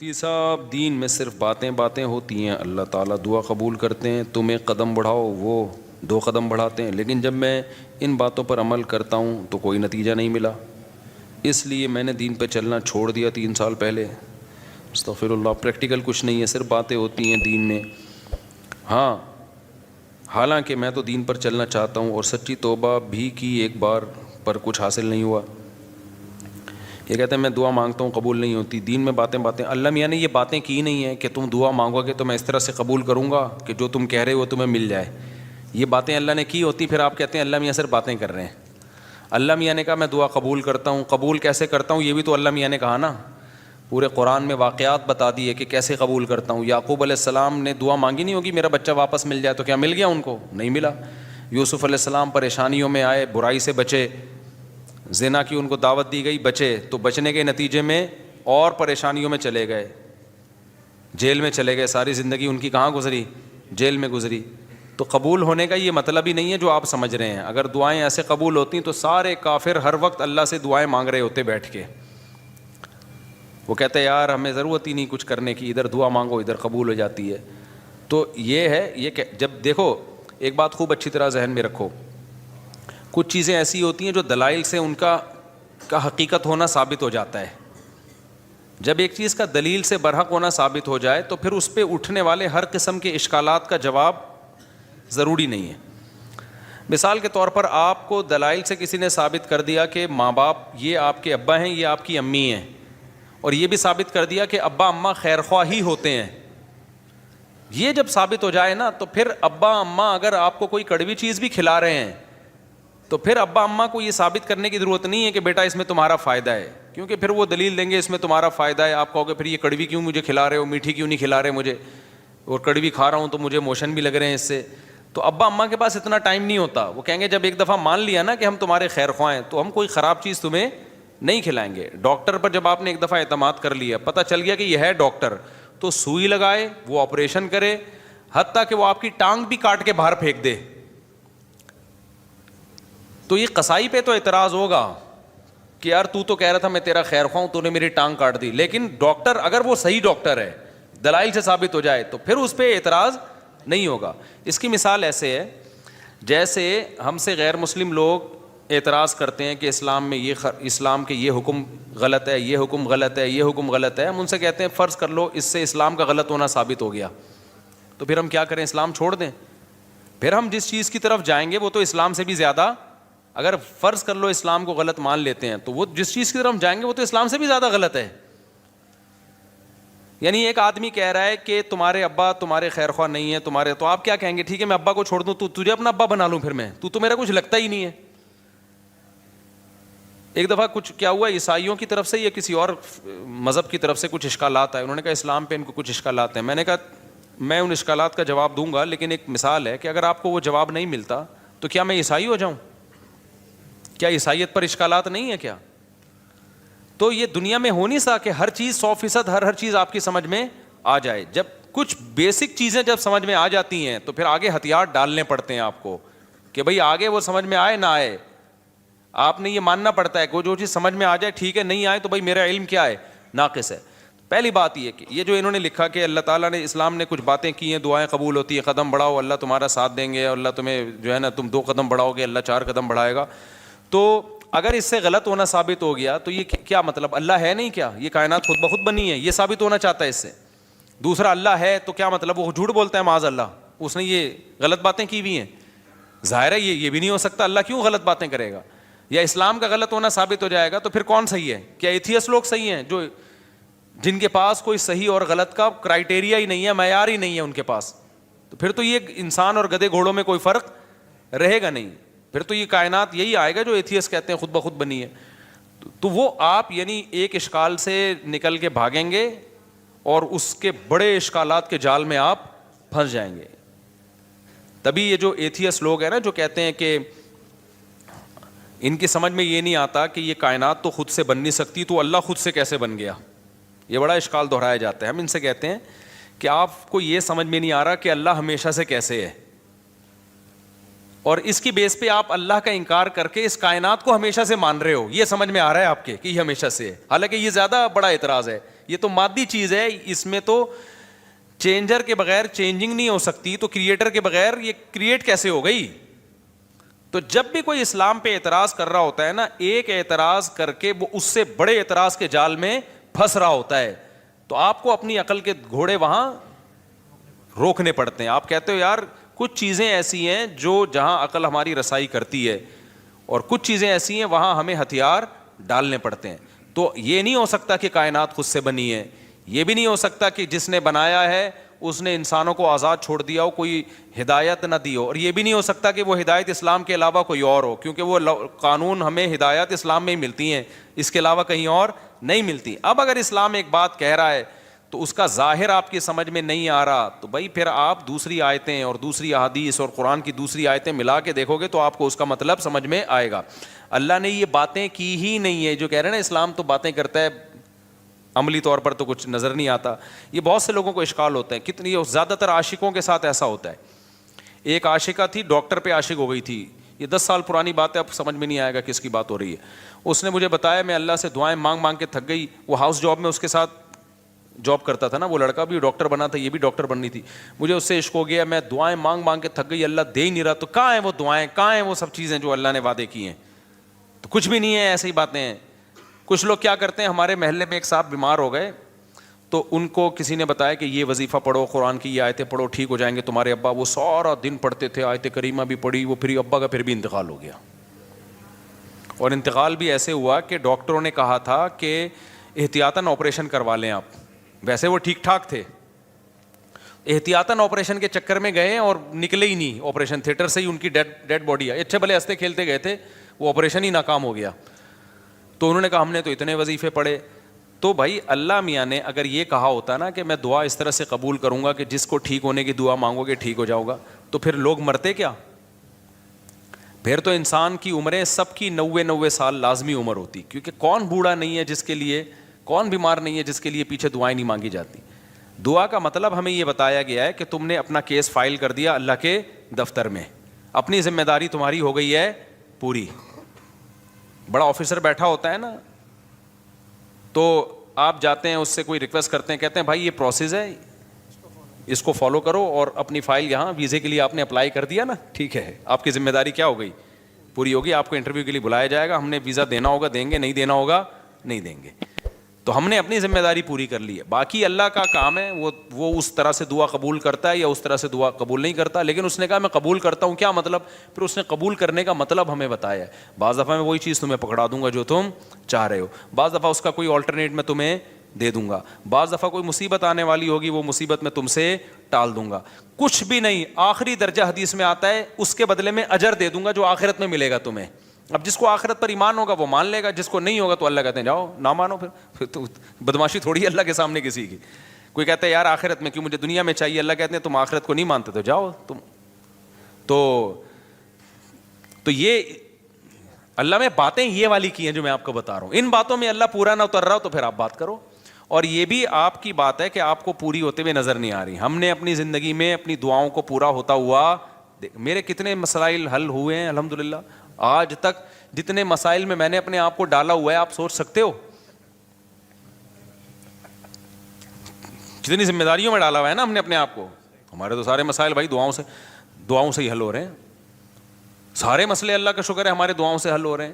مفتی صاحب دین میں صرف باتیں باتیں ہوتی ہیں، اللہ تعالیٰ دعا قبول کرتے ہیں، تم ایک قدم بڑھاؤ وہ 2 قدم بڑھاتے ہیں، لیکن جب میں ان باتوں پر عمل کرتا ہوں تو کوئی نتیجہ نہیں ملا، اس لیے میں نے دین پہ چلنا چھوڑ دیا 3 سال پہلے۔ استغفر اللہ، پریکٹیکل کچھ نہیں ہے، صرف باتیں ہوتی ہیں دین میں۔ ہاں، حالانکہ میں تو دین پر چلنا چاہتا ہوں اور سچی توبہ بھی کی ایک بار، پر کچھ حاصل نہیں ہوا۔ یہ کہتے ہیں میں دعا مانگتا ہوں قبول نہیں ہوتی، دین میں باتیں باتیں۔ اللہ میاں نے یہ باتیں کی نہیں ہیں کہ تم دعا مانگو گے تو میں اس طرح سے قبول کروں گا کہ جو تم کہہ رہے ہو تمہیں مل جائے۔ یہ باتیں اللہ نے کی ہوتی، پھر آپ کہتے ہیں اللہ میاں صرف باتیں کر رہے ہیں۔ اللہ میاں نے کہا میں دعا قبول کرتا ہوں، قبول کیسے کرتا ہوں یہ بھی تو اللہ میاں نے کہا نا، پورے قرآن میں واقعات بتا دیے کہ کیسے قبول کرتا ہوں۔ یعقوب علیہ السلام نے دعا مانگی نہیں ہوگی میرا بچہ واپس مل جائے، تو کیا مل گیا ان کو؟ نہیں ملا۔ یوسف علیہ السلام پریشانیوں میں آئے، برائی سے بچے، زنا کی ان کو دعوت دی گئی، بچے، تو بچنے کے نتیجے میں اور پریشانیوں میں چلے گئے، جیل میں چلے گئے، ساری زندگی ان کی کہاں گزری؟ جیل میں گزری۔ تو قبول ہونے کا یہ مطلب ہی نہیں ہے جو آپ سمجھ رہے ہیں۔ اگر دعائیں ایسے قبول ہوتی تو سارے کافر ہر وقت اللہ سے دعائیں مانگ رہے ہوتے بیٹھ کے۔ وہ کہتے ہیں یار ہمیں ضرورت ہی نہیں کچھ کرنے کی، ادھر دعا مانگو ادھر قبول ہو جاتی ہے۔ تو یہ ہے، یہ کہ جب دیکھو ایک بات خوب اچھی طرح ذہن میں رکھو، کچھ چیزیں ایسی ہوتی ہیں جو دلائل سے ان کا حقیقت ہونا ثابت ہو جاتا ہے۔ جب ایک چیز کا دلیل سے برحق ہونا ثابت ہو جائے تو پھر اس پہ اٹھنے والے ہر قسم کے اشکالات کا جواب ضروری نہیں ہے۔ مثال کے طور پر آپ کو دلائل سے کسی نے ثابت کر دیا کہ ماں باپ یہ آپ کے ابا ہیں یہ آپ کی امی ہیں، اور یہ بھی ثابت کر دیا کہ ابا اماں خیرخواہ ہی ہوتے ہیں۔ یہ جب ثابت ہو جائے نا تو پھر ابا اماں اگر آپ کو کوئی کڑوی چیز بھی کھلا رہے ہیں تو پھر ابا اماں کو یہ ثابت کرنے کی ضرورت نہیں ہے کہ بیٹا اس میں تمہارا فائدہ ہے، کیونکہ پھر وہ دلیل دیں گے اس میں تمہارا فائدہ ہے۔ آپ کہو گے پھر یہ کڑوی کیوں مجھے کھلا رہے ہو، میٹھی کیوں نہیں کھلا رہے مجھے، اور کڑوی کھا رہا ہوں تو مجھے موشن بھی لگ رہے ہیں اس سے۔ تو ابا اماں کے پاس اتنا ٹائم نہیں ہوتا، وہ کہیں گے جب ایک دفعہ مان لیا نا کہ ہم تمہارے خیر خواہ ہیں تو ہم کوئی خراب چیز تمہیں نہیں کھلائیں گے۔ ڈاکٹر پر جب آپ نے ایک دفعہ اعتماد کر لیا، پتہ چل گیا کہ یہ ہے ڈاکٹر، تو سوئی لگائے، وہ آپریشن کرے، حتیٰ کہ وہ آپ کی ٹانگ بھی کاٹ کے باہر پھینک دے، تو یہ قصائی پہ تو اعتراض ہوگا کہ یار تو کہہ رہا تھا میں تیرا خیر خواہ ہوں، تو نے میری ٹانگ کاٹ دی۔ لیکن ڈاکٹر اگر وہ صحیح ڈاکٹر ہے، دلائل سے ثابت ہو جائے، تو پھر اس پہ اعتراض نہیں ہوگا۔ اس کی مثال ایسے ہے جیسے ہم سے غیر مسلم لوگ اعتراض کرتے ہیں کہ اسلام میں اسلام کے یہ حکم غلط ہے، یہ حکم غلط ہے، یہ حکم غلط ہے۔ ہم ان سے کہتے ہیں فرض کر لو اس سے اسلام کا غلط ہونا ثابت ہو گیا، تو پھر ہم کیا کریں؟ اسلام چھوڑ دیں؟ پھر ہم جس چیز کی طرف جائیں گے وہ تو اسلام سے بھی زیادہ، اگر فرض کر لو اسلام کو غلط مان لیتے ہیں تو وہ جس چیز کی طرف جائیں گے وہ تو اسلام سے بھی زیادہ غلط ہے۔ یعنی ایک آدمی کہہ رہا ہے کہ تمہارے ابا تمہارے خیر خواہ نہیں ہیں تمہارے، تو آپ کیا کہیں گے؟ ٹھیک ہے میں ابا کو چھوڑ دوں، تو تجھے اپنا ابا بنا لوں، پھر میں تو میرا کچھ لگتا ہی نہیں ہے۔ ایک دفعہ کچھ کیا ہوا، عیسائیوں کی طرف سے یا کسی اور مذہب کی طرف سے کچھ اشکالات آئے، انہوں نے کہا اسلام پہ ان کو کچھ اشکالات ہیں۔ میں نے کہا میں ان اشکالات کا جواب دوں گا، لیکن ایک مثال ہے کہ اگر آپ کو وہ جواب نہیں ملتا تو کیا میں عیسائی ہو جاؤں؟ کیا عیسائیت پر اشکالات نہیں ہے کیا؟ تو یہ دنیا میں ہو نہیں سکتا کہ ہر چیز 100% ہر چیز آپ کی سمجھ میں آ جائے۔ جب کچھ بیسک چیزیں جب سمجھ میں آ جاتی ہیں تو پھر آگے ہتھیار ڈالنے پڑتے ہیں آپ کو کہ بھئی آگے وہ سمجھ میں آئے نہ آئے، آپ نے یہ ماننا پڑتا ہے کہ جو چیز سمجھ میں آ جائے ٹھیک ہے، نہیں آئے تو بھئی میرا علم کیا ہے؟ ناقص ہے۔ پہلی بات یہ کہ یہ جو انہوں نے لکھا کہ اللہ تعالیٰ نے اسلام نے کچھ باتیں کی ہیں، دعائیں قبول ہوتی ہیں، قدم بڑھاؤ اللہ تمہارا ساتھ دیں گے، اللہ تمہیں جو ہے نا تم 2 قدم بڑھاؤ گے اللہ 4 قدم بڑھائے گا، تو اگر اس سے غلط ہونا ثابت ہو گیا تو یہ کیا مطلب؟ اللہ ہے نہیں کیا؟ یہ کائنات خود بخود بنی ہے، یہ ثابت ہونا چاہتا ہے اس سے۔ دوسرا اللہ ہے تو کیا مطلب؟ وہ جھوٹ بولتا ہے معاذ اللہ، اس نے یہ غلط باتیں کی ہوئی ہیں، ظاہر ہے یہ بھی نہیں ہو سکتا، اللہ کیوں غلط باتیں کرے گا؟ یا اسلام کا غلط ہونا ثابت ہو جائے گا تو پھر کون صحیح ہے؟ کیا ایتھیسٹ لوگ صحیح ہیں جو جن کے پاس کوئی صحیح اور غلط کا کرائٹیریا ہی نہیں ہے، معیار ہی نہیں ہے ان کے پاس؟ تو پھر تو یہ انسان اور گدھے گھوڑوں میں کوئی فرق رہے گا نہیں، پھر تو یہ کائنات یہی آئے گا جو ایتھیسٹ کہتے ہیں خود بخود بنی ہے۔ تو وہ آپ یعنی ایک اشکال سے نکل کے بھاگیں گے اور اس کے بڑے اشکالات کے جال میں آپ پھنس جائیں گے۔ تبھی یہ جو ایتھیسٹ لوگ ہیں نا جو کہتے ہیں کہ ان کی سمجھ میں یہ نہیں آتا کہ یہ کائنات تو خود سے بن نہیں سکتی تو اللہ خود سے کیسے بن گیا، یہ بڑا اشکال دہرایا جاتا ہے۔ ہم ان سے کہتے ہیں کہ آپ کو یہ سمجھ میں نہیں آ رہا کہ اللہ ہمیشہ سے کیسے ہے، اور اس کی بیس پہ آپ اللہ کا انکار کر کے اس کائنات کو ہمیشہ سے مان رہے ہو، یہ سمجھ میں آ رہا ہے آپ کے کہ یہ ہمیشہ سے ہے، حالانکہ یہ زیادہ بڑا اعتراض ہے۔ یہ تو مادی چیز ہے, اس میں تو چینجر کے بغیر چینجنگ نہیں ہو سکتی, تو کریٹر کے بغیر یہ کریٹ کیسے ہو گئی؟ تو جب بھی کوئی اسلام پہ اعتراض کر رہا ہوتا ہے نا, ایک اعتراض کر کے وہ اس سے بڑے اعتراض کے جال میں پھنس رہا ہوتا ہے, تو آپ کو اپنی عقل کے گھوڑے وہاں روکنے پڑتے ہیں. آپ کہتے ہو یار کچھ چیزیں ایسی ہیں جو جہاں عقل ہماری رسائی کرتی ہے, اور کچھ چیزیں ایسی ہیں وہاں ہمیں ہتھیار ڈالنے پڑتے ہیں. تو یہ نہیں ہو سکتا کہ کائنات خود سے بنی ہے, یہ بھی نہیں ہو سکتا کہ جس نے بنایا ہے اس نے انسانوں کو آزاد چھوڑ دیا ہو, کوئی ہدایت نہ دی ہو, اور یہ بھی نہیں ہو سکتا کہ وہ ہدایت اسلام کے علاوہ کوئی اور ہو, کیونکہ وہ قانون ہمیں ہدایت اسلام میں ہی ملتی ہیں, اس کے علاوہ کہیں اور نہیں ملتی. اب اگر اسلام ایک بات کہہ رہا ہے تو اس کا ظاہر آپ کی سمجھ میں نہیں آ رہا, تو بھائی پھر آپ دوسری آیتیں اور دوسری احادیث اور قرآن کی دوسری آیتیں ملا کے دیکھو گے تو آپ کو اس کا مطلب سمجھ میں آئے گا. اللہ نے یہ باتیں کی ہی نہیں ہے, جو کہہ رہے ہیں نا اسلام تو باتیں کرتا ہے, عملی طور پر تو کچھ نظر نہیں آتا. یہ بہت سے لوگوں کو اشکال ہوتا ہے, کتنی زیادہ تر عاشقوں کے ساتھ ایسا ہوتا ہے. ایک عاشقہ تھی, ڈاکٹر پہ عاشق ہو گئی تھی, یہ 10 سال پرانی بات ہے, اب سمجھ میں نہیں آئے گا کس کی بات ہو رہی ہے. اس نے مجھے بتایا, میں اللہ سے دعائیں مانگ مانگ کے تھک گئی. وہ ہاؤس جاب میں اس کے ساتھ جاب کرتا تھا نا, وہ لڑکا بھی ڈاکٹر بنا تھا, یہ بھی ڈاکٹر بننی تھی. مجھے اس سے عشق ہو گیا, میں دعائیں مانگ مانگ کے تھک گئی, اللہ دے ہی نہیں رہا. تو کہاں ہیں وہ دعائیں, کہاں ہیں وہ سب چیزیں جو اللہ نے وعدے کی ہیں؟ تو کچھ بھی نہیں ہے, ایسی ہی باتیں ہیں. کچھ لوگ کیا کرتے ہیں, ہمارے محلے میں ایک صاحب بیمار ہو گئے, تو ان کو کسی نے بتایا کہ یہ وظیفہ پڑھو, قرآن کی یہ آیتیں پڑھو, ٹھیک ہو جائیں گے تمہارے ابا. وہ سارا دن پڑھتے تھے, آیت کریمہ بھی پڑھی, وہ پھر ابا کا پھر بھی انتقال ہو گیا. اور انتقال بھی ایسے ہوا کہ ڈاکٹروں نے کہا تھا کہ احتیاطاً آپریشن کروا لیں آپ. ویسے وہ ٹھیک ٹھاک تھے, احتیاطاً آپریشن کے چکر میں گئے اور نکلے ہی نہیں آپریشن تھیٹر سے ہی, ان کی ڈیڈ باڈی آئی. اچھے بھلے ہنستے کھیلتے گئے تھے, وہ آپریشن ہی ناکام ہو گیا. تو انہوں نے کہا ہم نے تو اتنے وظیفے پڑھے. تو بھائی اللہ میاں نے اگر یہ کہا ہوتا نا کہ میں دعا اس طرح سے قبول کروں گا کہ جس کو ٹھیک ہونے کی دعا مانگو گے ٹھیک ہو جاؤ گا, تو پھر لوگ مرتے کیا؟ پھر تو انسان کی عمریں سب کی 90 سال لازمی عمر ہوتی, کیونکہ کون بوڑھا نہیں ہے جس کے لیے, کون بیمار نہیں ہے جس کے لیے پیچھے دعائیں نہیں مانگی جاتی. دعا کا مطلب ہمیں یہ بتایا گیا ہے کہ تم نے اپنا کیس فائل کر دیا اللہ کے دفتر میں, اپنی ذمہ داری تمہاری ہو گئی ہے پوری. بڑا آفیسر بیٹھا ہوتا ہے نا, تو آپ جاتے ہیں اس سے کوئی ریکویسٹ کرتے ہیں, کہتے ہیں بھائی یہ پروسیس ہے, اس کو فالو کرو, اور اپنی فائل یہاں ویزے کے لیے آپ نے اپلائی کر دیا نا, ٹھیک ہے, آپ کی ذمہ داری کیا ہو گئی, پوری ہوگی. آپ کو انٹرویو کے لیے بلایا جائے گا, ہم نے ویزا دینا ہوگا دیں گے, نہیں دینا ہوگا نہیں دیں گے. تو ہم نے اپنی ذمہ داری پوری کر لی ہے. باقی اللہ کا کام ہے, وہ اس طرح سے دعا قبول کرتا ہے یا اس طرح سے دعا قبول نہیں کرتا. لیکن اس نے کہا میں قبول کرتا ہوں, کیا مطلب؟ پھر اس نے قبول کرنے کا مطلب ہمیں بتایا ہے. بعض دفعہ میں وہی چیز تمہیں پکڑا دوں گا جو تم چاہ رہے ہو, بعض دفعہ اس کا کوئی آلٹرنیٹ میں تمہیں دے دوں گا, بعض دفعہ کوئی مصیبت آنے والی ہوگی وہ مصیبت میں تم سے ٹال دوں گا. کچھ بھی نہیں, آخری درجہ حدیث میں آتا ہے اس کے بدلے میں اجر دے دوں گا جو آخرت میں ملے گا تمہیں. اب جس کو آخرت پر ایمان ہوگا وہ مان لے گا, جس کو نہیں ہوگا تو اللہ کہتے ہیں جاؤ نہ مانو. پھر تو بدماشی تھوڑی ہے اللہ کے سامنے کسی کی. کوئی کہتا ہے یار آخرت میں کیوں, مجھے دنیا میں چاہیے. اللہ کہتے ہیں تم آخرت کو نہیں مانتے تو جاؤ تم. تو یہ اللہ میں باتیں یہ والی کی ہیں جو میں آپ کو بتا رہا ہوں. ان باتوں میں اللہ پورا نہ اتر رہا ہو تو پھر آپ بات کرو. اور یہ بھی آپ کی بات ہے کہ آپ کو پوری ہوتے ہوئے نظر نہیں آ رہی. ہم نے اپنی زندگی میں اپنی دعاؤں کو پورا ہوتا ہوا, میرے کتنے مسائل حل ہوئے ہیں الحمدللہ. آج تک جتنے مسائل میں نے اپنے آپ کو ڈالا ہوا ہے آپ سوچ سکتے ہو کتنی ذمہ داریوں میں ڈالا ہوا ہے نا ہم نے اپنے آپ کو. ہمارے تو سارے مسائل بھائی دعاؤں سے ہی حل ہو رہے ہیں. سارے مسئلے اللہ کا شکر ہے ہمارے دعاؤں سے حل ہو رہے ہیں.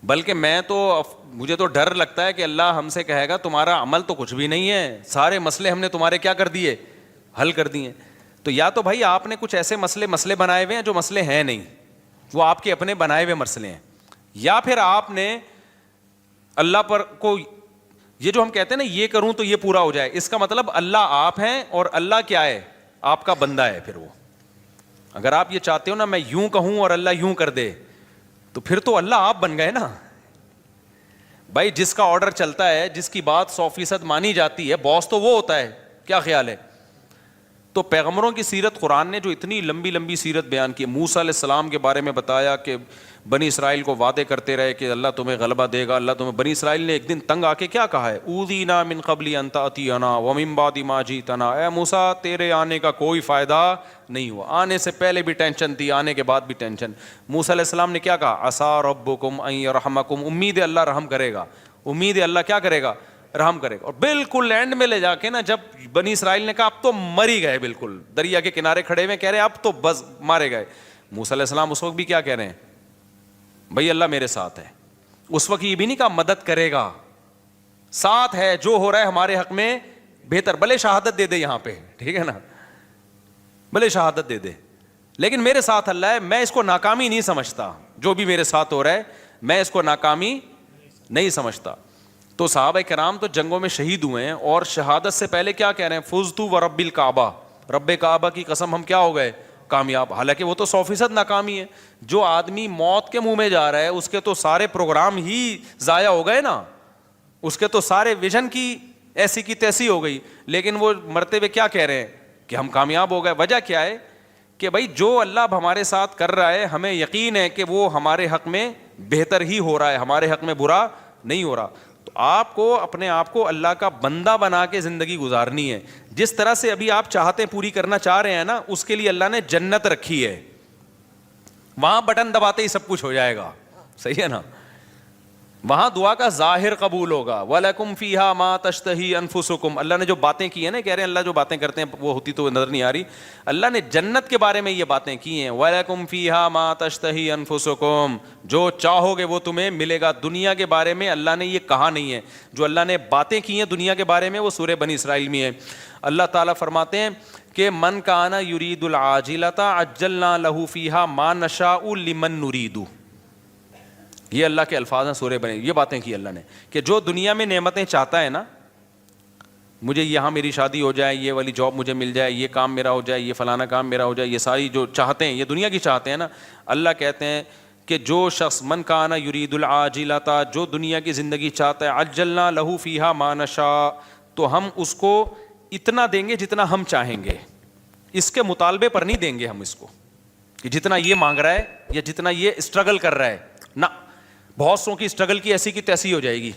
بلکہ مجھے تو ڈر لگتا ہے کہ اللہ ہم سے کہے گا تمہارا عمل تو کچھ بھی نہیں ہے, سارے مسئلے ہم نے تمہارے کیا کر دیے, حل کر دیے. تو یا تو بھائی آپ نے کچھ ایسے مسئلے بنائے ہوئے ہیں جو مسئلے ہیں نہیں, وہ آپ کے اپنے بنائے ہوئے مسئلے ہیں, یا پھر آپ نے اللہ پر کو یہ جو ہم کہتے ہیں نا یہ کروں تو یہ پورا ہو جائے, اس کا مطلب اللہ آپ ہیں اور اللہ کیا ہے, آپ کا بندہ ہے. پھر وہ اگر آپ یہ چاہتے ہو نا میں یوں کہوں اور اللہ یوں کر دے تو پھر تو اللہ آپ بن گئے نا بھائی. جس کا آرڈر چلتا ہے, جس کی بات 100% مانی جاتی ہے, باس تو وہ ہوتا ہے. کیا خیال ہے؟ تو پیغمبروں کی سیرت قرآن نے جو اتنی لمبی لمبی سیرت بیان کی, موسیٰ علیہ السلام کے بارے میں بتایا کہ بنی اسرائیل کو وعدے کرتے رہے کہ اللہ تمہیں غلبہ دے گا, اللہ تمہیں. بنی اسرائیل نے ایک دن تنگ آ کے کیا کہا ہے, اوذینا من قبل ان تأتینا ومن بعد ما جئتنا, اے موسیٰ تیرے آنے کا کوئی فائدہ نہیں ہوا. آنے سے پہلے بھی ٹینشن تھی, آنے کے بعد بھی ٹینشن. موسیٰ علیہ السلام نے کیا کہا, عسیٰ ربکم ان یرحمکم, امید ہے اللہ رحم کرے گا, امید ہے اللہ کیا کرے گا, رحم کرے گا. اور بالکل اینڈ میں لے جا کے نا جب بنی اسرائیل نے کہا اب تو مر ہی گئے, بالکل دریا کے کنارے کھڑے ہوئے کہہ رہے ہیں اب تو بس مارے گئے, موسیٰ علیہ السلام اس وقت بھی کیا کہہ رہے ہیں, بھائی اللہ میرے ساتھ ہے. اس وقت یہ بھی نہیں کہا مدد کرے گا, ساتھ ہے, جو ہو رہا ہے ہمارے حق میں بہتر, بھلے شہادت دے دے یہاں پہ, ٹھیک ہے نا, بھلے شہادت دے دے, لیکن میرے ساتھ اللہ ہے, میں اس کو ناکامی نہیں سمجھتا, جو بھی میرے ساتھ ہو رہا ہے میں اس کو ناکامی نہیں سمجھتا. تو صحابہ کرام تو جنگوں میں شہید ہوئے ہیں, اور شہادت سے پہلے کیا کہہ رہے ہیں, فزتو ورب الکعبہ, رب کعبہ کی قسم ہم کیا ہو گئے, کامیاب. حالانکہ وہ تو 100% ناکامی ہے. جو آدمی موت کے منہ میں جا رہا ہے اس کے تو سارے پروگرام ہی ضائع ہو گئے نا, اس کے تو سارے ویژن کی ایسی کی تیسی ہو گئی. لیکن وہ مرتے ہوئے کیا کہہ رہے ہیں کہ ہم کامیاب ہو گئے. وجہ کیا ہے کہ بھائی جو اللہ اب ہمارے ساتھ کر رہا ہے ہمیں یقین ہے کہ وہ ہمارے حق میں بہتر ہی ہو رہا ہے, ہمارے حق میں برا نہیں ہو رہا. تو آپ کو اپنے آپ کو اللہ کا بندہ بنا کے زندگی گزارنی ہے. جس طرح سے ابھی آپ چاہتے پوری کرنا چاہ رہے ہیں نا, اس کے لیے اللہ نے جنت رکھی ہے, وہاں بٹن دباتے ہی سب کچھ ہو جائے گا, صحیح ہے نا, وہاں دعا کا ظاہر قبول ہوگا. وَلَكُمْ فِيهَا مَا تَشْتَهِي أَنفُسُكُمْ, اللہ نے جو باتیں کی ہیں نا, کہہ رہے ہیں اللہ جو باتیں کرتے ہیں وہ ہوتی تو نظر نہیں آ رہی, اللہ نے جنت کے بارے میں یہ باتیں کی ہیں. وَلَكُمْ فِيهَا مَا تَشْتَهِي أَنفُسُكُمْ, جو چاہو گے وہ تمہیں ملے گا. دنیا کے بارے میں اللہ نے یہ کہا نہیں ہے, جو اللہ نے باتیں کی ہیں دنیا کے بارے میں وہ سورہ بنی اسرائیل میں ہے. اللہ تعالیٰ فرماتے ہیں کہ من کان یرید العاجلۃ عجلنا لہ فیہا ما نشاء لمن نرید. یہ اللہ کے الفاظ ہیں سورہ بنے, یہ باتیں کی اللہ نے کہ جو دنیا میں نعمتیں چاہتا ہے نا, مجھے یہاں میری شادی ہو جائے, یہ والی جاب مجھے مل جائے, یہ کام میرا ہو جائے, یہ فلانا کام میرا ہو جائے, یہ ساری جو چاہتے ہیں یہ دنیا کی چاہتے ہیں نا, اللہ کہتے ہیں کہ جو شخص من کان یرید العاجلۃ, جو دنیا کی زندگی چاہتا ہے, عجلنا لہ فیہا ما نشاء, تو ہم اس کو اتنا دیں گے جتنا ہم چاہیں گے, اس کے مطالبے پر نہیں دیں گے ہم اس کو کہ جتنا یہ مانگ رہا ہے یا جتنا یہ اسٹرگل کر رہا ہے نہ. بہت سو کی اسٹرگل کی ایسی کی تیسی ہو جائے گی.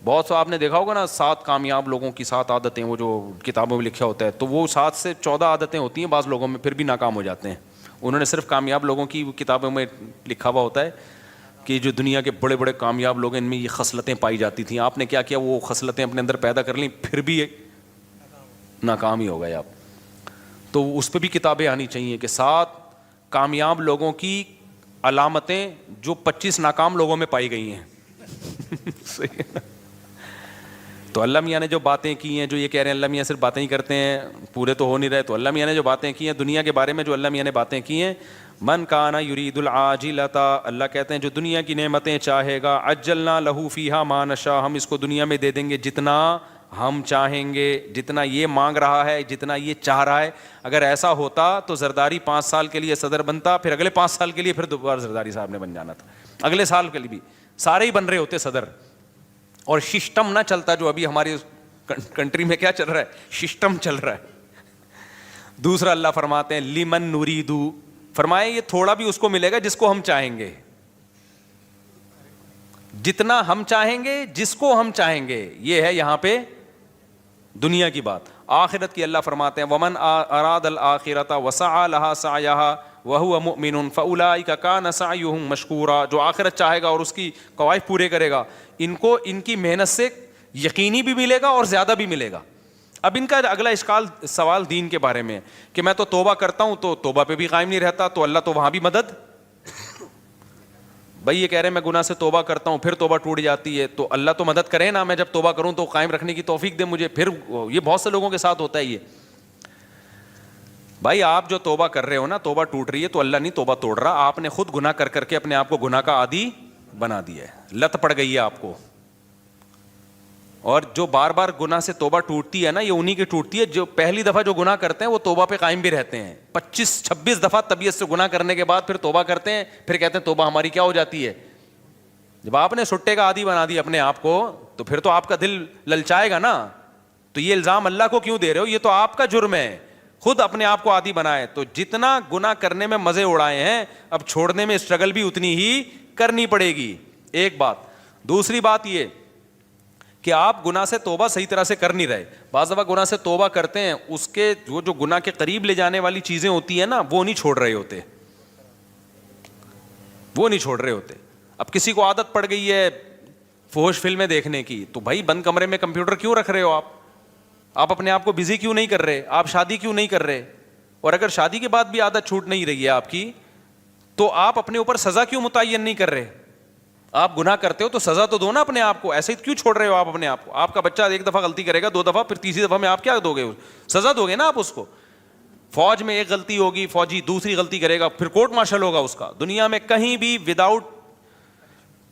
بہت سو آپ نے دیکھا ہوگا نا 7 کامیاب لوگوں کی 7 عادتیں, وہ جو کتابوں میں لکھا ہوتا ہے, تو وہ 7 سے 14 عادتیں ہوتی ہیں بعض لوگوں میں, پھر بھی ناکام ہو جاتے ہیں. انہوں نے صرف کامیاب لوگوں کی کتابوں میں لکھا ہوا ہوتا ہے کہ جو دنیا کے بڑے بڑے کامیاب لوگ ہیں ان میں یہ خصلتیں پائی جاتی تھیں. آپ نے کیا کیا, وہ خصلتیں اپنے اندر پیدا کر لیں, پھر بھی ناکام ہی ہو گئے آپ. تو اس پہ بھی کتابیں آنی چاہیے کہ 7 کامیاب لوگوں کی علامتیں جو 25 ناکام لوگوں میں پائی گئی ہیں. صحیح ہے. تو اللہ میاں نے جو باتیں کی ہیں, جو یہ کہہ رہے ہیں اللہ میاں صرف باتیں ہی کرتے ہیں, پورے تو ہو نہیں رہے, تو اللہ میاں نے جو باتیں کی ہیں دنیا کے بارے میں, جو اللہ میاں نے باتیں کی ہیں, من کان یرید العاجلۃ, اللہ کہتے ہیں جو دنیا کی نعمتیں چاہے گا, عجلنا لہ فیہا ما نشاء, ہم اس کو دنیا میں دے دیں گے جتنا ہم چاہیں گے, جتنا یہ مانگ رہا ہے, جتنا یہ چاہ رہا ہے. اگر ایسا ہوتا تو زرداری 5 سال کے لیے صدر بنتا, پھر اگلے 5 سال کے لیے پھر دوبارہ زرداری صاحب نے بن جانا تھا, اگلے سال کے لیے بھی سارے ہی بن رہے ہوتے صدر, اور سسٹم نہ چلتا جو ابھی ہماری کنٹری میں کیا چل رہا ہے, سسٹم چل رہا ہے. دوسرا اللہ فرماتے ہیں لمن نریدو, فرمائے یہ تھوڑا بھی اس کو ملے گا جس کو ہم چاہیں گے, جتنا ہم چاہیں گے, جس کو ہم چاہیں گے. یہ ہے یہاں پہ دنیا کی بات. آخرت کی اللہ فرماتے ہیں ومن اراد الآخرۃ وسعى لها سعيها وهو مؤمن فاولئک کان سعیهم مشکورا, جو آخرت چاہے گا اور اس کی قواعد پورے کرے گا, ان کو ان کی محنت سے یقینی بھی ملے گا اور زیادہ بھی ملے گا. اب ان کا اگلا سوال دین کے بارے میں کہ میں تو توبہ کرتا ہوں تو توبہ پہ بھی قائم نہیں رہتا, تو اللہ تو وہاں بھی مدد. بھائی یہ کہہ رہے ہیں میں گناہ سے توبہ کرتا ہوں پھر توبہ ٹوٹ جاتی ہے, تو اللہ تو مدد کرے نا, میں جب توبہ کروں تو قائم رکھنے کی توفیق دے مجھے. پھر یہ بہت سے لوگوں کے ساتھ ہوتا ہے یہ. بھائی آپ جو توبہ کر رہے ہو نا, توبہ ٹوٹ رہی ہے تو اللہ نہیں توبہ توڑ رہا, آپ نے خود گناہ کر کر کے اپنے آپ کو گناہ کا عادی بنا دیا ہے, لت پڑ گئی ہے آپ کو. اور جو بار بار گناہ سے توبہ ٹوٹتی ہے نا, یہ انہی کی ٹوٹتی ہے جو پہلی دفعہ جو گناہ کرتے ہیں وہ توبہ پہ قائم بھی رہتے ہیں. 25-26 دفعہ طبیعت سے گناہ کرنے کے بعد پھر توبہ کرتے ہیں, پھر کہتے ہیں توبہ ہماری کیا ہو جاتی ہے. جب آپ نے سٹے کا عادی بنا دی اپنے آپ کو تو پھر تو آپ کا دل للچائے گا نا. تو یہ الزام اللہ کو کیوں دے رہے ہو, یہ تو آپ کا جرم ہے, خود اپنے آپ کو عادی بنائے. تو جتنا گناہ کرنے میں مزے اڑائے ہیں, اب چھوڑنے میں اسٹرگل بھی اتنی ہی کرنی پڑے گی. ایک بات. دوسری بات یہ کہ آپ گناہ سے توبہ صحیح طرح سے کر نہیں رہے. بعض دفعہ گناہ سے توبہ کرتے ہیں, اس کے وہ جو گناہ کے قریب لے جانے والی چیزیں ہوتی ہیں نا, وہ نہیں چھوڑ رہے ہوتے, وہ نہیں چھوڑ رہے ہوتے. اب کسی کو عادت پڑ گئی ہے فحش فلمیں دیکھنے کی. تو بھائی بند کمرے میں کمپیوٹر کیوں رکھ رہے ہو آپ اپنے آپ کو بزی کیوں نہیں کر رہے, آپ شادی کیوں نہیں کر رہے؟ اور اگر شادی کے بعد بھی عادت چھوٹ نہیں رہی ہے آپ کی, تو آپ اپنے اوپر سزا کیوں متعین نہیں کر رہے؟ آپ گناہ کرتے ہو تو سزا تو دو نا اپنے آپ کو, ایسے ہی کیوں چھوڑ رہے ہو آپ اپنے آپ کو؟ آپ کا بچہ ایک دفعہ غلطی کرے گا, 2 دفعہ, پھر تیسری دفعہ میں آپ کیا دو گے؟ سزا دو گے نا آپ اس کو. فوج میں ایک غلطی ہوگی, فوجی دوسری غلطی کرے گا, پھر کورٹ مارشل ہوگا اس کا. دنیا میں کہیں بھی وداؤٹ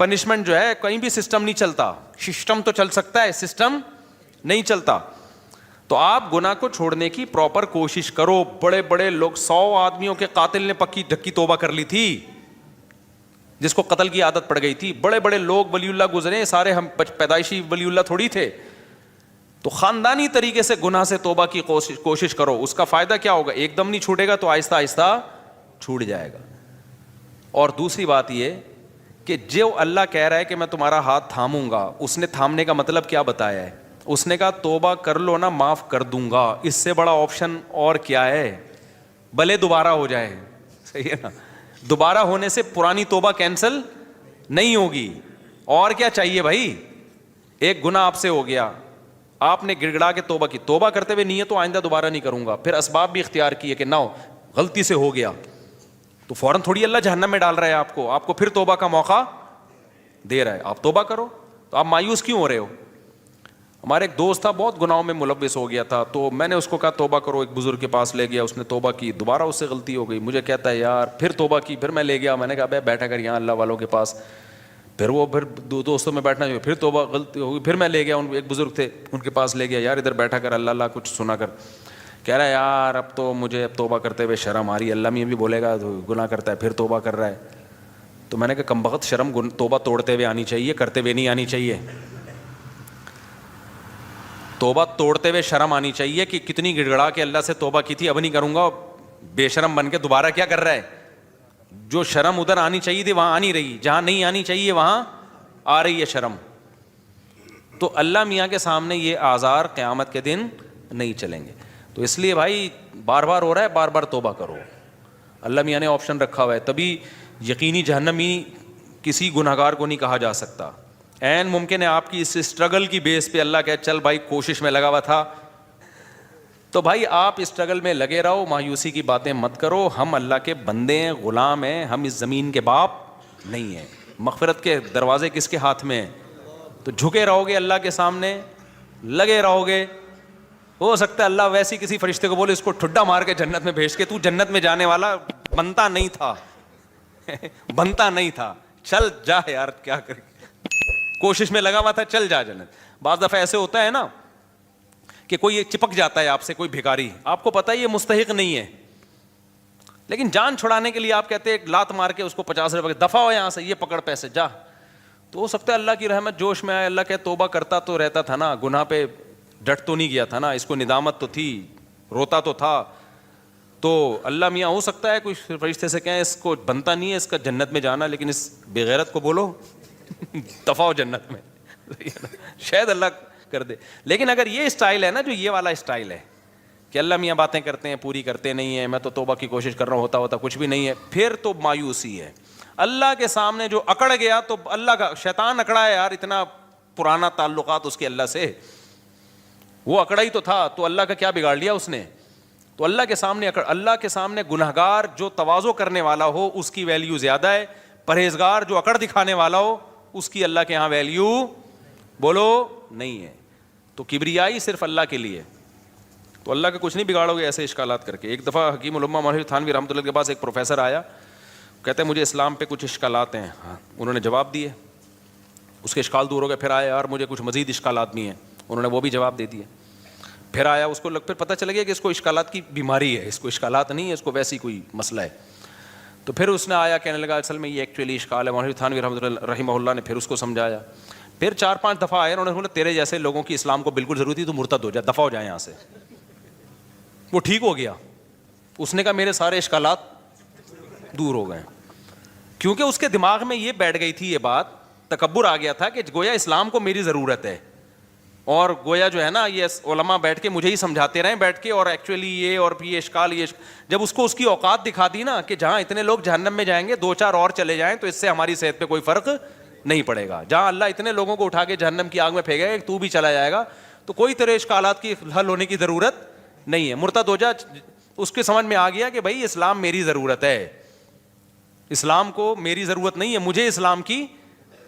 پنشمنٹ جو ہے کہیں بھی سسٹم نہیں چلتا. سسٹم تو چل سکتا ہے, سسٹم نہیں چلتا. تو آپ گناہ کو چھوڑنے کی پراپر کوشش کرو. بڑے بڑے لوگ, 100 آدمیوں کے قاتل نے پکی ڈھکی توبہ کر لی تھی, جس کو قتل کی عادت پڑ گئی تھی. بڑے بڑے لوگ ولی اللہ گزرے, سارے ہم پیدائشی ولی اللہ تھوڑی تھے. تو خاندانی طریقے سے گناہ سے توبہ کی کوشش کرو. اس کا فائدہ کیا ہوگا؟ ایک دم نہیں چھوٹے گا تو آہستہ آہستہ چھوٹ جائے گا. اور دوسری بات یہ کہ جو اللہ کہہ رہا ہے کہ میں تمہارا ہاتھ تھاموں گا, اس نے تھامنے کا مطلب کیا بتایا ہے؟ اس نے کہا توبہ کر لو نا, معاف کر دوں گا. اس سے بڑا آپشن اور کیا ہے؟ بھلے دوبارہ ہو جائے, صحیح ہے نا. دوبارہ ہونے سے پرانی توبہ کینسل نہیں ہوگی. اور کیا چاہیے بھائی؟ ایک گناہ آپ سے ہو گیا, آپ نے گڑ گڑا کے توبہ کی, توبہ کرتے ہوئے نیت تو آئندہ دوبارہ نہیں کروں گا, پھر اسباب بھی اختیار کیے کہ نہ ہو, غلطی سے ہو گیا, تو فوراً تھوڑی اللہ جہنم میں ڈال رہا ہے آپ کو پھر توبہ کا موقع دے رہا ہے. آپ توبہ کرو. تو آپ مایوس کیوں ہو رہے ہو؟ ہمارے ایک دوست تھا, بہت گناہوں میں ملوث ہو گیا تھا, تو میں نے اس کو کہا توبہ کرو. ایک بزرگ کے پاس لے گیا, اس نے توبہ کی, دوبارہ اس سے غلطی ہو گئی. مجھے کہتا ہے یار پھر توبہ کی, پھر میں لے گیا, میں نے کہا بھائی بیٹھا کر یہاں اللہ والوں کے پاس. پھر وہ پھر دوستوں میں بیٹھنا چاہیے, پھر توبہ غلطی ہو گئی, پھر میں لے گیا, ایک بزرگ تھے ان کے پاس لے گیا, یار ادھر بیٹھا کر اللہ اللہ کچھ سنا کر. کہہ رہا ہے یار اب تو مجھے اب توبہ کرتے ہوئے شرم آ رہی ہے, اللہ میں بھی بولے گا گناہ کرتا ہے پھر توبہ کر رہا ہے. تو میں نے کہا کمبخت, شرم توبہ توڑتے ہوئے آنی چاہیے, کرتے ہوئے نہیں آنی چاہیے. توبہ توڑتے ہوئے شرم آنی چاہیے کہ کتنی گڑ گڑا کے اللہ سے توبہ کی تھی, اب نہیں کروں گا. بے شرم بن کے دوبارہ کیا کر رہا ہے؟ جو شرم ادھر آنی چاہیے تھی وہاں آ نہیں رہی, جہاں نہیں آنی چاہیے وہاں آ رہی ہے شرم. تو اللہ میاں کے سامنے یہ آزار قیامت کے دن نہیں چلیں گے. تو اس لیے بھائی بار بار ہو رہا ہے, بار بار توبہ کرو. اللہ میاں نے آپشن رکھا ہوا ہے, تبھی یقینی جہنمی کسی گناہگار کو نہیں کہا جا سکتا. عین ممکن ہے آپ کی اس اسٹرگل کی بیس پہ اللہ کہے چل بھائی کوشش میں لگا ہوا تھا, تو بھائی آپ اسٹرگل میں لگے رہو, مایوسی کی باتیں مت کرو. ہم اللہ کے بندے ہیں, غلام ہیں, ہم اس زمین کے باپ نہیں ہیں. مغفرت کے دروازے کس کے ہاتھ میں ہیں؟ تو جھکے رہو گے اللہ کے سامنے, لگے رہو گے. ہو سکتا ہے اللہ ویسی کسی فرشتے کو بولے اس کو ٹھڈا مار کے جنت میں بھیج کے, تو جنت میں جانے والا بنتا نہیں تھا بنتا نہیں تھا, چل جا یار کیا کرے, کوشش میں لگا ہوا تھا, چل جا جنت. بعض دفعہ ایسے ہوتا ہے نا کہ کوئی چپک جاتا ہے آپ سے, کوئی بھکاری, آپ کو پتہ ہے یہ مستحق نہیں ہے, لیکن جان چھڑانے کے لیے آپ کہتے ہیں ایک لات مار کے اس کو 50 روپے دفع ہو یہاں سے, یہ پکڑ پیسے جا. تو ہو سکتا ہے اللہ کی رحمت جوش میں آئے, اللہ کہ توبہ کرتا تو رہتا تھا نا, گناہ پہ ڈٹ تو نہیں گیا تھا نا, اس کو ندامت تو تھی, روتا تو تھا. تو اللہ میاں ہو سکتا ہے کوئی فرشتے سے کہیں اس کو بنتا نہیں ہے اس کا جنت میں جانا, لیکن اس بغیرت کو بولو دفع ہو جنت میں, شاید اللہ کر دے. لیکن اگر یہ اسٹائل ہے نا, جو یہ والا اسٹائل ہے کہ اللہ میاں باتیں کرتے ہیں پوری کرتے نہیں ہیں, میں تو توبہ کی کوشش کر رہا ہوں, ہوتا کچھ بھی نہیں ہے, پھر تو مایوسی ہے. اللہ کے سامنے جو اکڑ گیا تو اللہ کا شیطان اکڑا ہے یار, اتنا پرانا تعلقات اس کے اللہ سے, وہ اکڑا ہی تو تھا, تو اللہ کا کیا بگاڑ لیا اس نے. تو اللہ کے سامنے اللہ کے سامنے گنہگار جو تواضع کرنے والا ہو اس کی ویلیو زیادہ ہے, پرہیزگار جو اکڑ دکھانے والا ہو اس کی اللہ کے ہاں ویلیو بولو نہیں ہے. تو کبریائی صرف اللہ کے لیے. تو اللہ کا کچھ نہیں بگاڑو گے ایسے اشکالات کر کے. ایک دفعہ حکیم الامہ مولانا تھانوی رحمۃ اللہ کے پاس ایک پروفیسر آیا, کہتے ہیں مجھے اسلام پہ کچھ اشکالات ہیں. انہوں نے جواب دیے, اس کے اشکال دور ہو گئے. پھر آیا یار مجھے کچھ مزید اشکالات بھی ہیں, انہوں نے وہ بھی جواب دے دیے. پھر آیا, اس کو پھر پتہ چل گیا کہ اس کو اشکالات کی بیماری ہے, اس کو اشکالات نہیں ہے, اس کو ویسی کوئی مسئلہ ہے. تو پھر اس نے آیا کہنے لگا اصل میں یہ ایکچولی اشکال ہے. مولانا تھانوی رحمہ اللہ نے پھر اس کو سمجھایا. پھر 4-5 دفعہ آئے, انہوں نے بولا تیرے جیسے لوگوں کی اسلام کو بالکل ضرورت تھی, تو مرتد ہو جا, دفع ہو جائے یہاں سے. وہ ٹھیک ہو گیا. اس نے کہا میرے سارے اشکالات دور ہو گئے, کیونکہ اس کے دماغ میں یہ بیٹھ گئی تھی, یہ بات تکبر آ گیا تھا کہ گویا اسلام کو میری ضرورت ہے, اور گویا جو ہے نا یہ علماء بیٹھ کے مجھے ہی سمجھاتے رہیں بیٹھ کے, اور ایکچولی یہ اور یہ اشکال یہ جب اس کو اس کی اوقات دکھا دی نا کہ جہاں اتنے لوگ جہنم میں جائیں گے 2-4 اور چلے جائیں تو اس سے ہماری صحت پہ کوئی فرق نہیں پڑے گا. جہاں اللہ اتنے لوگوں کو اٹھا کے جہنم کی آگ میں پھینکے گا کہ تو بھی چلا جائے گا, تو کوئی تیرے اشکالات کی حل ہونے کی ضرورت نہیں ہے. مرتد ہو جا, اس کے سمجھ میں آ گیا کہ بھائی اسلام میری ضرورت ہے, اسلام کو میری ضرورت نہیں ہے, مجھے اسلام کی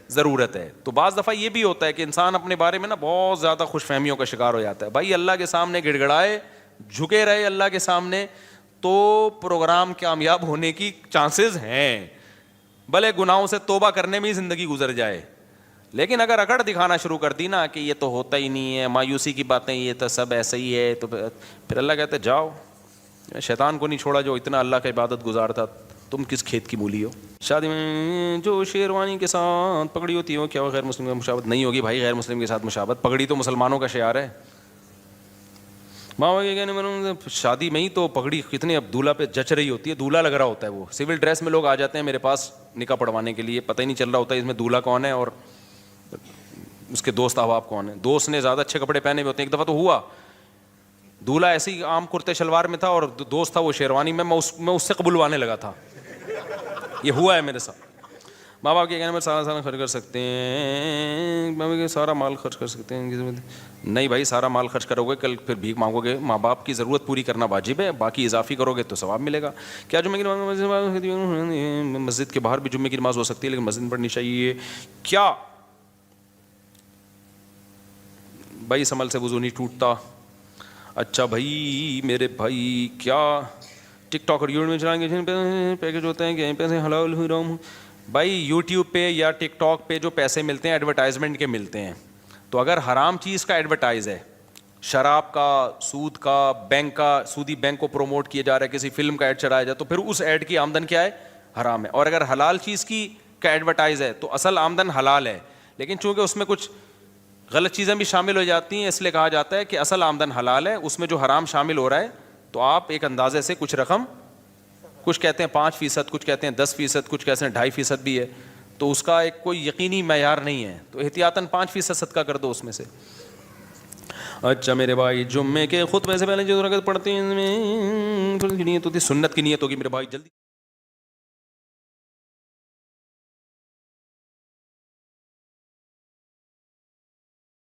ضرورت ہے. تو بعض دفعہ یہ بھی ہوتا ہے کہ انسان اپنے بارے میں نا بہت زیادہ خوش فہمیوں کا شکار ہو جاتا ہے. بھائی اللہ کے سامنے گڑ گڑائے, جھکے رہے اللہ کے سامنے, تو پروگرام کامیاب ہونے کی چانسز ہیں. بھلے گناہوں سے توبہ کرنے میں ہی زندگی گزر جائے, لیکن اگر اکڑ دکھانا شروع کر دی نا کہ یہ تو ہوتا ہی نہیں ہے, مایوسی کی باتیں, یہ تو سب ایسا ہی ہے, تو پھر اللہ کہتے جاؤ, شیطان کو نہیں چھوڑا جو اتنا اللہ کا عبادت گزار تھا, تم کس کھیت کی مولی ہو. شادی میں جو شیروانی کے ساتھ پگڑی ہوتی ہے وہ کیا غیر مسلم کا مشابہت نہیں ہوگی؟ بھائی غیر مسلم کے ساتھ مشابہت, پگڑی تو مسلمانوں کا شعار ہے. ماں کے کہنے میں شادی میں ہی تو پگڑی کتنے اب دولہا پہ جچ رہی ہوتی ہے, دولہا لگ رہا ہوتا ہے, وہ سول ڈریس میں لوگ آ جاتے ہیں میرے پاس نکاح پڑھوانے کے لیے, پتہ ہی نہیں چل رہا ہوتا ہے اس میں دولہا کون ہے اور اس کے دوست احباب کون ہیں. دوست نے زیادہ اچھے کپڑے پہنے ہوئے ہوتے ہیں. ایک دفعہ تو ہوا, دولہا ایسے ہی عام کرتے شلوار میں تھا اور دوست تھا وہ شیروانی میں, میں اس سے قبولوانے لگا تھا. یہ ہوا ہے میرے ساتھ. ماں باپ کے کہنے میں سارا خرچ کر سکتے ہیں, سارا مال خرچ کر سکتے ہیں. نہیں بھائی, سارا مال خرچ کرو گے کل پھر بھیک مانگو گے. ماں باپ کی ضرورت پوری کرنا واجب ہے, باقی اضافی کرو گے تو ثواب ملے گا. کیا جمعے کی نماز مسجد کے باہر بھی جمعے کی نماز ہو سکتی ہے لیکن مسجد میں پڑھنی چاہیے کیا؟ بھائی سمل سے وضو نہیں ٹوٹتا. اچھا بھائی میرے بھائی, کیا ٹک ٹاک اور یوٹیوب میں چلائیں گے پیکج ہوتے ہیں کہ پیسے حلال حرام؟ بھائی یوٹیوب پہ یا ٹک ٹاک پہ جو پیسے ملتے ہیں ایڈورٹائزمنٹ کے ملتے ہیں. تو اگر حرام چیز کا ایڈورٹائز ہے, شراب کا, سود کا, بینک کا, سودی بینک کو پروموٹ کیا جا رہا ہے, کسی فلم کا ایڈ چلایا جائے, تو پھر اس ایڈ کی آمدن کیا ہے؟ حرام ہے. اور اگر حلال چیز کی کا ایڈورٹائز ہے تو اصل آمدن حلال ہے, لیکن چونکہ اس میں کچھ غلط چیزیں بھی شامل ہو جاتی ہیں اس لیے کہا جاتا ہے کہ اصل آمدن حلال ہے, اس میں جو حرام شامل ہو رہا ہے تو آپ ایک اندازے سے کچھ رقم, کچھ کہتے ہیں 5%, کچھ کہتے ہیں 10%, کچھ کہتے ہیں 2.5% بھی ہے, تو اس کا ایک کوئی یقینی معیار نہیں ہے, تو احتیاطاً 5% صدقہ کر دو اس میں سے. اچھا میرے بھائی, جمعے کے خطبے سے پہلے جو رکعت پڑھتے ہیں نیت ہوتی ہے, سنت کی نیت ہوگی میرے بھائی, جلدی